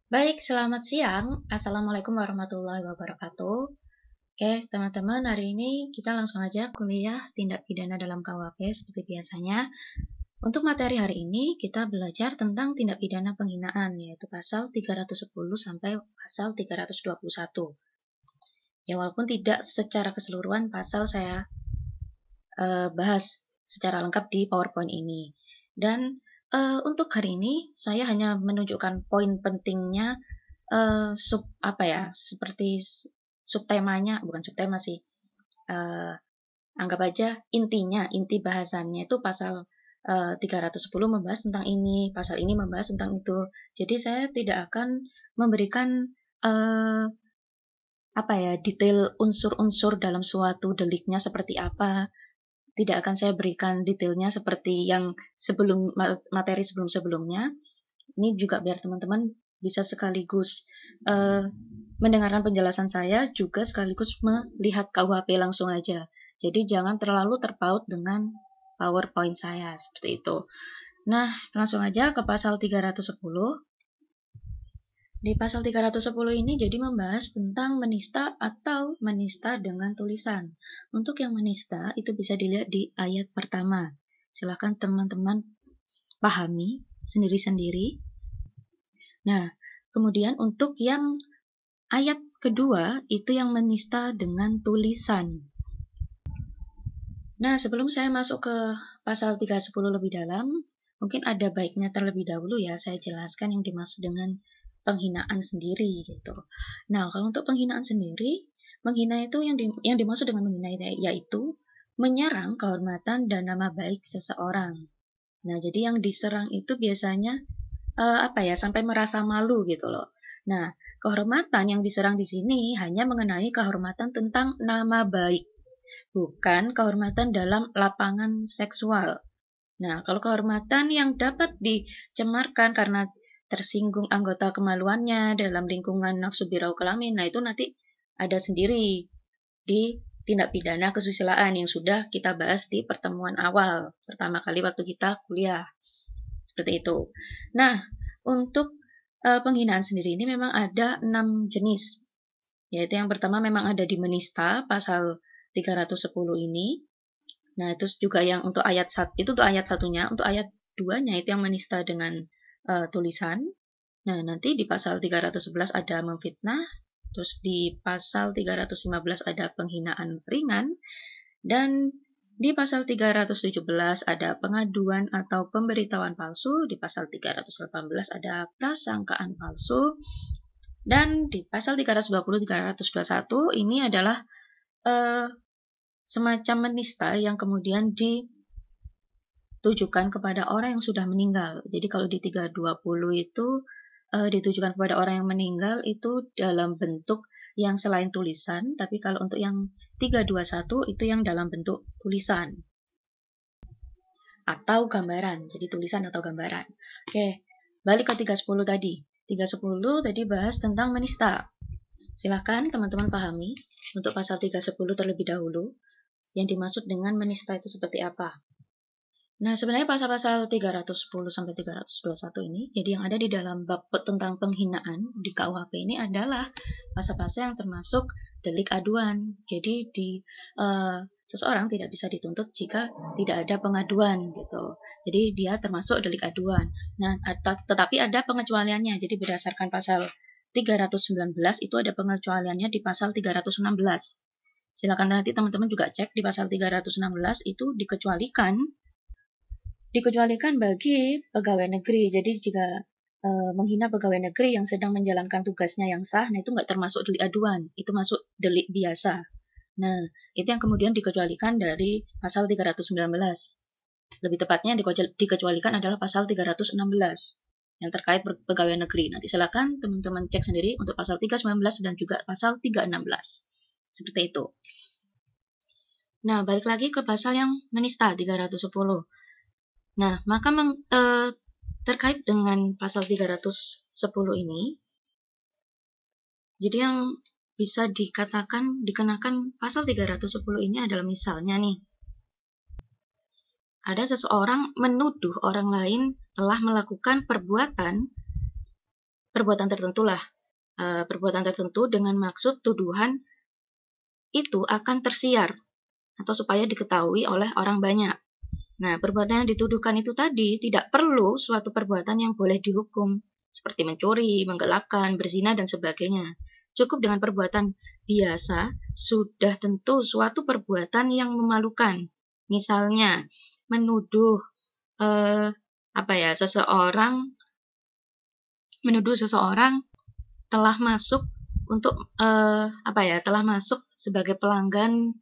Baik, selamat siang. Assalamualaikum warahmatullahi wabarakatuh. Oke, teman-teman, hari ini kita langsung aja kuliah tindak pidana dalam KUHP seperti biasanya. Untuk materi hari ini, kita belajar tentang tindak pidana penghinaan, yaitu pasal 310 sampai pasal 321. Ya, walaupun tidak secara keseluruhan pasal saya bahas secara lengkap di PowerPoint ini. Dan untuk hari ini, saya hanya menunjukkan poin pentingnya seperti subtemanya, bukan subtema sih, anggap aja inti bahasannya itu pasal 310 membahas tentang ini, pasal ini membahas tentang itu. Jadi saya tidak akan memberikan detail unsur-unsur dalam suatu deliknya seperti apa. Tidak akan saya berikan detailnya seperti yang materi sebelum-sebelumnya. Ini juga biar teman-teman bisa sekaligus mendengarkan penjelasan saya, juga sekaligus melihat KUHP langsung aja. Jadi jangan terlalu terpaut dengan PowerPoint saya, seperti itu. Nah, langsung aja ke pasal 310. Di pasal 310 ini jadi membahas tentang menista atau menista dengan tulisan. Untuk yang menista itu bisa dilihat di ayat pertama. Silakan teman-teman pahami sendiri-sendiri. Nah, kemudian untuk yang ayat kedua itu yang menista dengan tulisan. Nah, sebelum saya masuk ke pasal 310 lebih dalam, mungkin ada baiknya terlebih dahulu ya saya jelaskan yang dimaksud dengan penghinaan sendiri gitu. Nah, kalau untuk penghinaan sendiri, menghina itu yang dimaksud dengan menghina yaitu menyerang kehormatan dan nama baik seseorang. Nah, jadi yang diserang itu biasanya sampai merasa malu gitu loh. Nah, kehormatan yang diserang di sini hanya mengenai kehormatan tentang nama baik, bukan kehormatan dalam lapangan seksual. Nah, kalau kehormatan yang dapat dicemarkan karena tersinggung anggota kemaluannya dalam lingkungan nafsu birau kelamin, nah itu nanti ada sendiri di tindak pidana kesusilaan yang sudah kita bahas di pertemuan awal, pertama kali waktu kita kuliah. Seperti itu. Nah, untuk penghinaan sendiri ini memang ada 6 jenis. Yaitu yang pertama memang ada di menista, pasal 310 ini. Nah, itu juga yang untuk ayat 1, itu untuk ayat satunya, untuk ayat 2-nya itu yang menista dengan tulisan. Nah, nanti di pasal 311 ada memfitnah, terus di pasal 315 ada penghinaan ringan, dan di pasal 317 ada pengaduan atau pemberitahuan palsu, di pasal 318 ada prasangkaan palsu, dan di pasal 320-321 ini adalah semacam menista yang kemudian ditujukan kepada orang yang sudah meninggal. Jadi kalau di 320 itu ditujukan kepada orang yang meninggal itu dalam bentuk yang selain tulisan, tapi kalau untuk yang 321 itu yang dalam bentuk tulisan atau gambaran. Jadi tulisan atau gambaran. Oke, balik ke 310 tadi. 310 tadi bahas tentang menista. Silakan teman-teman pahami untuk pasal 310 terlebih dahulu. Yang dimaksud dengan menista itu seperti apa? Nah, sebenarnya pasal-pasal 310 sampai 321 ini, jadi yang ada di dalam bab tentang penghinaan di KUHP ini adalah pasal-pasal yang termasuk delik aduan. Jadi seseorang tidak bisa dituntut jika tidak ada pengaduan gitu. Jadi dia termasuk delik aduan. Nah, tetapi ada pengecualiannya. Jadi berdasarkan pasal 319 itu ada pengecualiannya di pasal 316. Silakan nanti teman-teman juga cek di pasal 316 itu dikecualikan bagi pegawai negeri. Jadi jika menghina pegawai negeri yang sedang menjalankan tugasnya yang sah, nah itu nggak termasuk delik aduan, itu masuk delik biasa. Nah, itu yang kemudian dikecualikan dari pasal 319. Lebih tepatnya dikecualikan adalah pasal 316 yang terkait pegawai negeri. Nanti silakan teman-teman cek sendiri untuk pasal 319 dan juga pasal 316. Seperti itu. Nah, balik lagi ke pasal yang menista 310. Nah, maka terkait dengan pasal 310 ini, jadi yang bisa dikenakan pasal 310 ini adalah misalnya nih, ada seseorang menuduh orang lain telah melakukan perbuatan perbuatan tertentu lah. Perbuatan tertentu dengan maksud tuduhan itu akan tersiar atau supaya diketahui oleh orang banyak. Nah, perbuatan yang dituduhkan itu tadi tidak perlu suatu perbuatan yang boleh dihukum, seperti mencuri, menggelapkan, berzina, dan sebagainya. Cukup dengan perbuatan biasa, sudah tentu suatu perbuatan yang memalukan. Misalnya, menuduh seseorang telah masuk untuk telah masuk sebagai pelanggan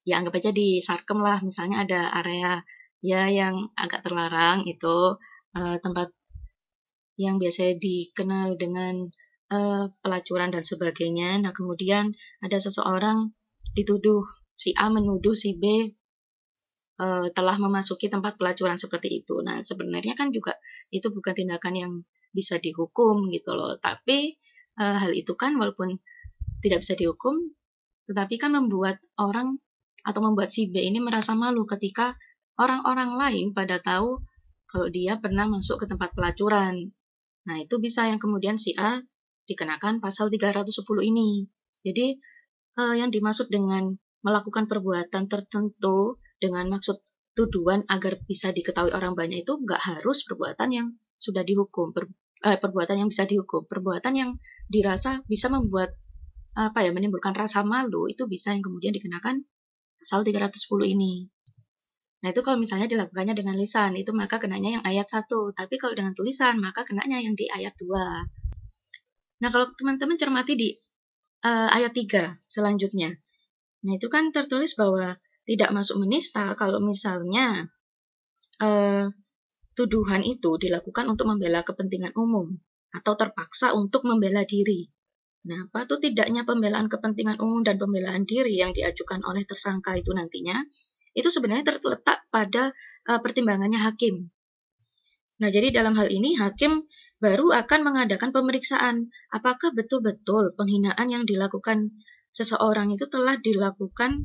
ya anggap aja di Sarkem lah, misalnya ada area ya yang agak terlarang itu tempat yang biasa dikenal dengan pelacuran dan sebagainya. Nah, kemudian ada seseorang dituduh, si A menuduh si B telah memasuki tempat pelacuran seperti itu. Nah, sebenarnya kan juga itu bukan tindakan yang bisa dihukum gitu loh. Tapi hal itu kan walaupun tidak bisa dihukum, tetapi kan membuat orang atau membuat si B ini merasa malu ketika orang-orang lain pada tahu kalau dia pernah masuk ke tempat pelacuran. Nah, itu bisa yang kemudian si A dikenakan pasal 310 ini. Jadi, yang dimaksud dengan melakukan perbuatan tertentu dengan maksud tuduhan agar bisa diketahui orang banyak itu nggak harus perbuatan yang sudah dihukum, perbuatan yang bisa dihukum, perbuatan yang dirasa bisa membuat menimbulkan rasa malu itu bisa yang kemudian dikenakan pasal 310 ini. Nah, itu kalau misalnya dilakukannya dengan lisan, itu maka kenanya yang ayat 1. Tapi kalau dengan tulisan, maka kenanya yang di ayat 2. Nah, kalau teman-teman cermati di ayat 3 selanjutnya. Nah, itu kan tertulis bahwa tidak masuk menista kalau misalnya tuduhan itu dilakukan untuk membela kepentingan umum atau terpaksa untuk membela diri. Nah, patut tidaknya pembelaan kepentingan umum dan pembelaan diri yang diajukan oleh tersangka itu nantinya, itu sebenarnya terletak pada pertimbangannya hakim. Nah, jadi dalam hal ini hakim baru akan mengadakan pemeriksaan apakah betul-betul penghinaan yang dilakukan seseorang itu telah dilakukan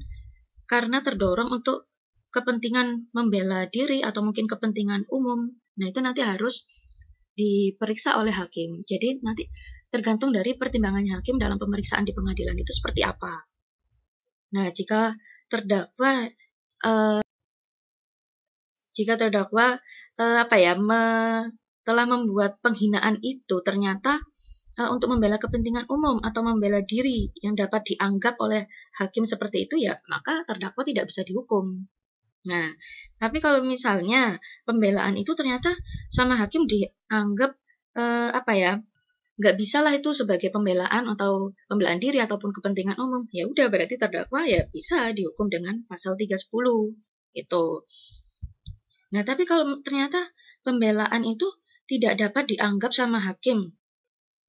karena terdorong untuk kepentingan membela diri atau mungkin kepentingan umum. Nah, itu nanti harus diperiksa oleh hakim. Jadi nanti tergantung dari pertimbangannya hakim dalam pemeriksaan di pengadilan itu seperti apa. Nah, jika terdakwa telah membuat penghinaan itu ternyata untuk membela kepentingan umum atau membela diri yang dapat dianggap oleh hakim seperti itu, ya maka terdakwa tidak bisa dihukum. Nah, tapi kalau misalnya pembelaan itu ternyata sama hakim dianggap nggak bisa lah itu sebagai pembelaan atau pembelaan diri ataupun kepentingan umum, ya udah berarti terdakwa ya bisa dihukum dengan pasal 310 itu. Nah, tapi kalau ternyata pembelaan itu tidak dapat dianggap sama hakim.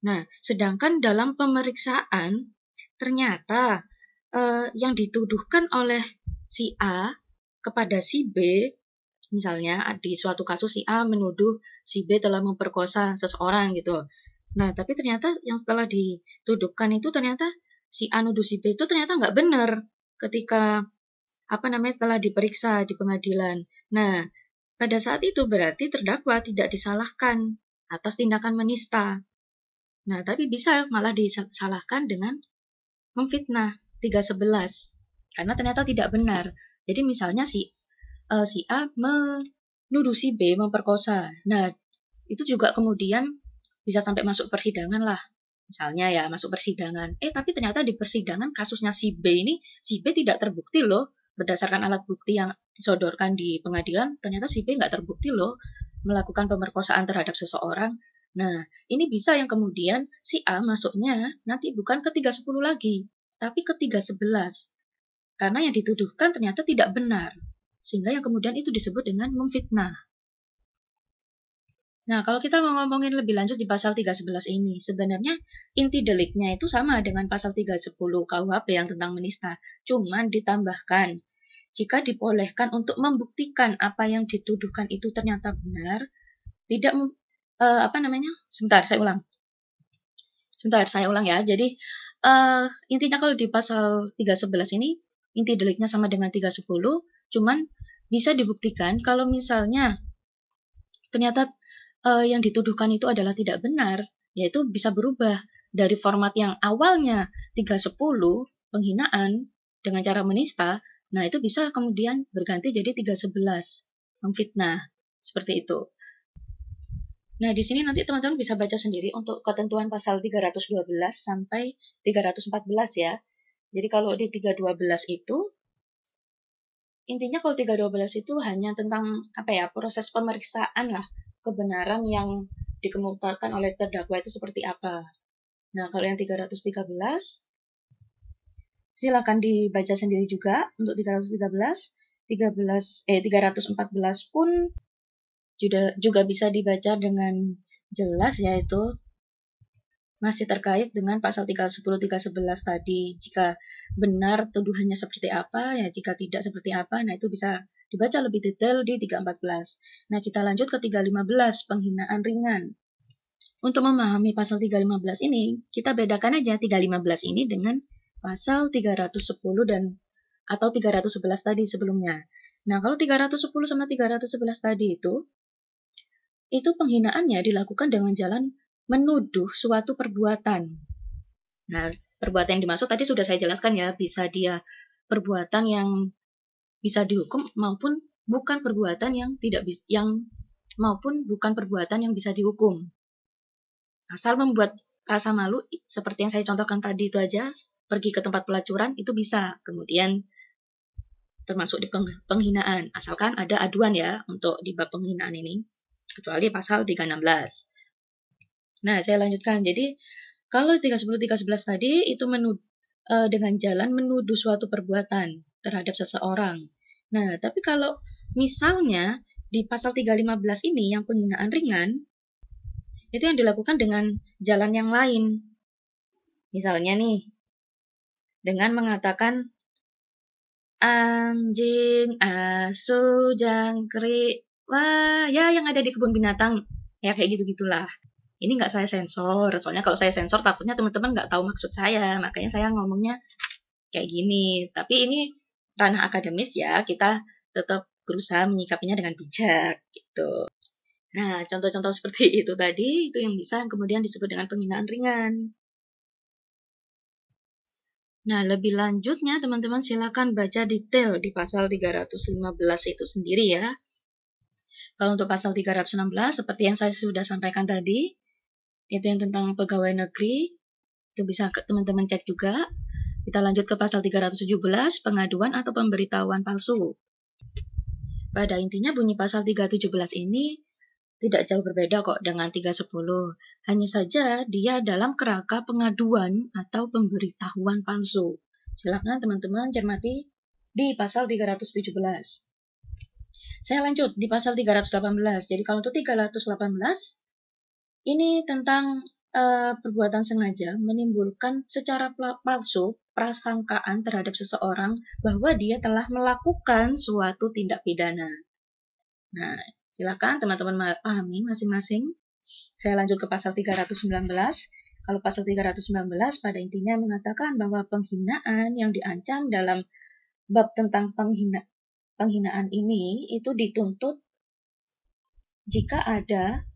Nah, sedangkan dalam pemeriksaan ternyata yang dituduhkan oleh si A kepada si B, misalnya di suatu kasus si A menuduh si B telah memperkosa seseorang gitu. Nah, tapi ternyata yang setelah dituduhkan itu ternyata si A nuduh si B itu ternyata nggak benar ketika setelah diperiksa di pengadilan. Nah, pada saat itu berarti terdakwa tidak disalahkan atas tindakan menista. Nah, tapi bisa malah disalahkan dengan memfitnah 311 karena ternyata tidak benar. Jadi misalnya si A menuduh si B memperkosa. Nah, itu juga kemudian bisa sampai masuk persidangan lah. Misalnya ya masuk persidangan. Tapi ternyata di persidangan kasusnya si B ini, si B tidak terbukti loh. Berdasarkan alat bukti yang disodorkan di pengadilan, ternyata si B nggak terbukti loh melakukan pemerkosaan terhadap seseorang. Nah, ini bisa yang kemudian si A masuknya nanti bukan ke 310 lagi, tapi ke 311. Karena yang dituduhkan ternyata tidak benar. Sehingga yang kemudian itu disebut dengan memfitnah. Nah, kalau kita mau ngomongin lebih lanjut di pasal 311 ini, sebenarnya inti deliknya itu sama dengan pasal 310 KUHP yang tentang menista. Cuman ditambahkan, jika dibolehkan untuk membuktikan apa yang dituduhkan itu ternyata benar, tidak sebentar saya ulang ya. Jadi intinya kalau di pasal 311 ini inti deliknya sama dengan 310, cuman bisa dibuktikan kalau misalnya ternyata yang dituduhkan itu adalah tidak benar, yaitu bisa berubah dari format yang awalnya 310 penghinaan dengan cara menista, nah itu bisa kemudian berganti jadi 311 memfitnah, seperti itu. Nah, di sini nanti teman-teman bisa baca sendiri untuk ketentuan pasal 312 sampai 314 ya. Jadi kalau di 312 itu, intinya kalau 312 itu hanya tentang proses pemeriksaan lah, kebenaran yang dikemukakan oleh terdakwa itu seperti apa. Nah, kalau yang 313, silakan dibaca sendiri juga untuk 313, 314 pun juga bisa dibaca dengan jelas, yaitu masih terkait dengan pasal 310, 311 tadi. Jika benar tuduhannya seperti apa, ya jika tidak seperti apa, nah itu bisa dibaca lebih detail di 314. Nah, kita lanjut ke 315, penghinaan ringan. Untuk memahami pasal 315 ini, kita bedakan aja 315 ini dengan pasal 310 atau 311 tadi sebelumnya. Nah, kalau 310 sama 311 tadi itu penghinaannya dilakukan dengan jalan menuduh suatu perbuatan. Nah, perbuatan yang dimaksud tadi sudah saya jelaskan ya, bisa dia perbuatan yang bisa dihukum maupun bukan perbuatan yang bisa dihukum. Asal membuat rasa malu seperti yang saya contohkan tadi itu aja, pergi ke tempat pelacuran itu bisa. Kemudian termasuk di penghinaan, asalkan ada aduan ya untuk di bab penghinaan ini, kecuali pasal 316. Nah, saya lanjutkan. Jadi, kalau 310, 311 tadi itu dengan jalan menuduh suatu perbuatan terhadap seseorang. Nah, tapi kalau misalnya di pasal 315 ini yang penghinaan ringan, itu yang dilakukan dengan jalan yang lain. Misalnya nih, dengan mengatakan anjing, asu, jangkrik, wah, ya yang ada di kebun binatang, ya kayak gitu-gitulah. Ini nggak saya sensor, soalnya kalau saya sensor takutnya teman-teman nggak tahu maksud saya, makanya saya ngomongnya kayak gini. Tapi ini ranah akademis ya, kita tetap berusaha menyikapinya dengan bijak gitu. Nah, contoh-contoh seperti itu tadi, itu yang bisa kemudian disebut dengan penghinaan ringan. Nah, lebih lanjutnya teman-teman silakan baca detail di pasal 315 itu sendiri ya. Kalau untuk pasal 316, seperti yang saya sudah sampaikan tadi, itu yang tentang pegawai negeri, itu bisa teman-teman cek juga. Kita lanjut ke pasal 317, pengaduan atau pemberitahuan palsu. Pada intinya bunyi pasal 317 ini tidak jauh berbeda kok dengan 310. Hanya saja dia dalam kerangka pengaduan atau pemberitahuan palsu. Silakan teman-teman cermati di pasal 317. Saya lanjut di pasal 318. Jadi kalau untuk 318, ini tentang perbuatan sengaja menimbulkan secara palsu prasangkaan terhadap seseorang bahwa dia telah melakukan suatu tindak pidana. Nah, silakan teman-teman pahami masing-masing. Saya lanjut ke pasal 319. Kalau pasal 319 pada intinya mengatakan bahwa penghinaan yang diancam dalam bab tentang penghinaan ini itu dituntut jika ada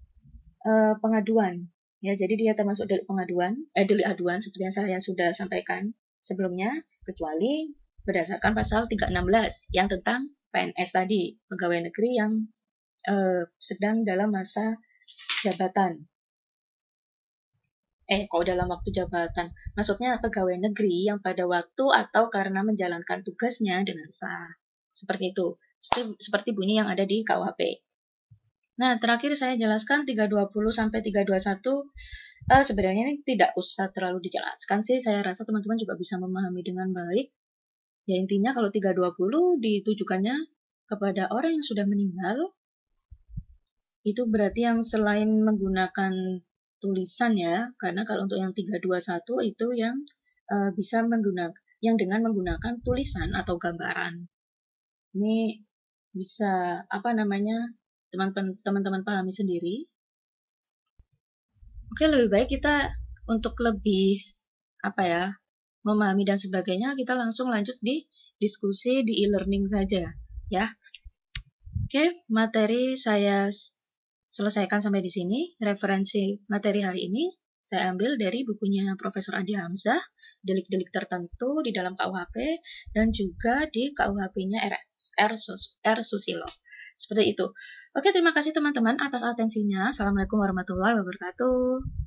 pengaduan. Ya, jadi dia termasuk delik aduan seperti yang saya sudah sampaikan sebelumnya, kecuali berdasarkan pasal 316 yang tentang PNS tadi, pegawai negeri yang sedang dalam masa jabatan. Kalau dalam waktu jabatan, maksudnya pegawai negeri yang pada waktu atau karena menjalankan tugasnya dengan sah. Seperti itu. Seperti bunyi yang ada di KUHP. Nah, terakhir saya jelaskan 320 sampai 321. Sebenarnya ini tidak usah terlalu dijelaskan sih. Saya rasa teman-teman juga bisa memahami dengan baik. Ya, intinya kalau 320 ditujukannya kepada orang yang sudah meninggal, itu berarti yang selain menggunakan tulisan ya, karena kalau untuk yang 321 itu yang bisa yang dengan menggunakan tulisan atau gambaran. Ini bisa teman-teman pahami sendiri. Oke, lebih baik kita untuk lebih memahami dan sebagainya, kita langsung lanjut di diskusi di e-learning saja ya. Oke, materi saya selesaikan sampai di sini. Referensi materi hari ini saya ambil dari bukunya Profesor Adi Hamzah, Delik-delik tertentu di dalam KUHP, dan juga di KUHP-nya R. Susilo. Seperti itu. Oke, terima kasih teman-teman atas atensinya. Assalamualaikum warahmatullahi wabarakatuh.